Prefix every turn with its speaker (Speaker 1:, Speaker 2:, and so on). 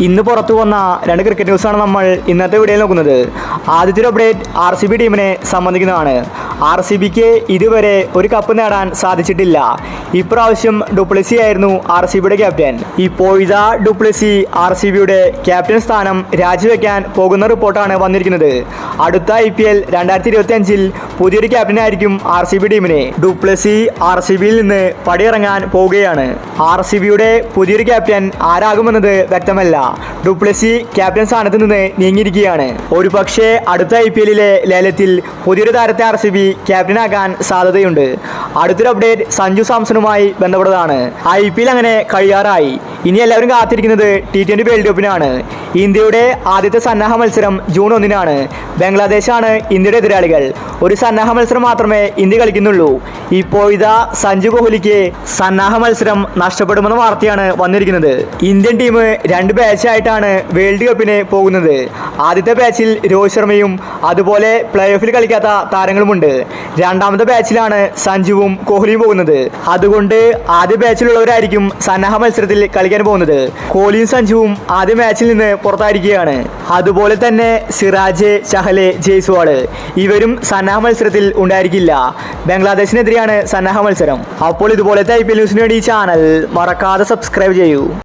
Speaker 1: ഇന്ന് പുറത്തു വന്ന രണ്ട് ക്രിക്കറ്റ് ന്യൂസാണ് നമ്മൾ ഇന്നത്തെ വീഡിയോയിൽ നോക്കുന്നത്. ആദ്യത്തെ അപ്ഡേറ്റ് RCB ടീമിനെ സംബന്ധിക്കുന്നതാണ്. RCBക്ക് ഇതുവരെ ഒരു കപ്പ് നേടാൻ സാധിച്ചിട്ടില്ല. ഇപ്രാവശ്യം ഡുപ്ലസി ആയിരുന്നു RCBയുടെ ക്യാപ്റ്റൻ. ഇപ്പോഴിതാ ഡുപ്ലസി RCBയുടെ ക്യാപ്റ്റൻ സ്ഥാനം രാജിവെക്കാൻ പോകുന്ന റിപ്പോർട്ടാണ് വന്നിരിക്കുന്നത്. അടുത്ത IPL 2025 പുതിയൊരു ക്യാപ്റ്റനായിരിക്കും RCB ടീമിനെ. ഡുപ്ലസി RCBയിൽ നിന്ന് പടിയിറങ്ങാൻ പോവുകയാണ്. RCBയുടെ പുതിയൊരു ക്യാപ്റ്റൻ ആരാകുമെന്നത് വ്യക്തമല്ല. ഡുപ്ലസി ക്യാപ്റ്റൻ സ്ഥാനത്ത് നിന്ന് നീങ്ങിയിരിക്കുകയാണ്. ഒരുപക്ഷെ അടുത്ത IPLലെ ലേലത്തിൽ പുതിയൊരു താരത്തെ RCB ക്യാപ്റ്റനാകാൻ സാധ്യതയുണ്ട്. അടുത്തൊരു അപ്ഡേറ്റ് സഞ്ജു സാംസണുമായി ബന്ധപ്പെട്ടതാണ്. IPL അങ്ങനെ കഴിയാറായി. ഇനി എല്ലാവരും കാത്തിരിക്കുന്നത് T20 വേൾഡ് കപ്പിനാണ്. ഇന്ത്യയുടെ ആദ്യത്തെ സന്നാഹ മത്സരം ജൂൺ 1-നാണ്. ബംഗ്ലാദേശാണ് ഇന്ത്യയുടെ എതിരാളികൾ. ഒരു സന്നാഹ മത്സരം മാത്രമേ ഇന്ത്യ കളിക്കുന്നുള്ളൂ. ഇപ്പോഴിതാ സഞ്ജു കോഹ്ലിക്ക് സന്നാഹ മത്സരം നഷ്ടപ്പെടുമെന്ന വാർത്തയാണ് വന്നിരിക്കുന്നത്. ഇന്ത്യൻ ടീം 2 ബാച്ചായിട്ടാണ് വേൾഡ് കപ്പിന് പോകുന്നത്. ആദ്യത്തെ ബാച്ചിൽ രോഹിത് ശർമ്മയും അതുപോലെ പ്ലേ ഓഫിൽ കളിക്കാത്ത താരങ്ങളുമുണ്ട്. രണ്ടാമത്തെ ബാച്ചിലാണ് സഞ്ജുവും കോഹ്ലിയും പോകുന്നത്. അതുകൊണ്ട് ആദ്യ ബാച്ചിലുള്ളവരായിരിക്കും സന്നാഹ മത്സരത്തിൽ കളിക്കാൻ പോകുന്നത്. കോഹ്ലിയും സഞ്ജുവും ആദ്യ മാച്ചിൽ നിന്ന് പുറത്തായിരിക്കുകയാണ്. അതുപോലെ തന്നെ സിറാജ്, ചഹലെ, ജയ്സ്വാൾ ഇവരും സന്നാഹ മത്സരത്തിൽ ഉണ്ടായിരിക്കില്ല. ബംഗ്ലാദേശിനെതിരെയാണ് സന്നാഹ മത്സരം. അപ്പോൾ ഇതുപോലത്തെ IPL ന്യൂസിന് വേണ്ടി ഈ ചാനൽ മറക്കാതെ സബ്സ്ക്രൈബ് ചെയ്യൂ.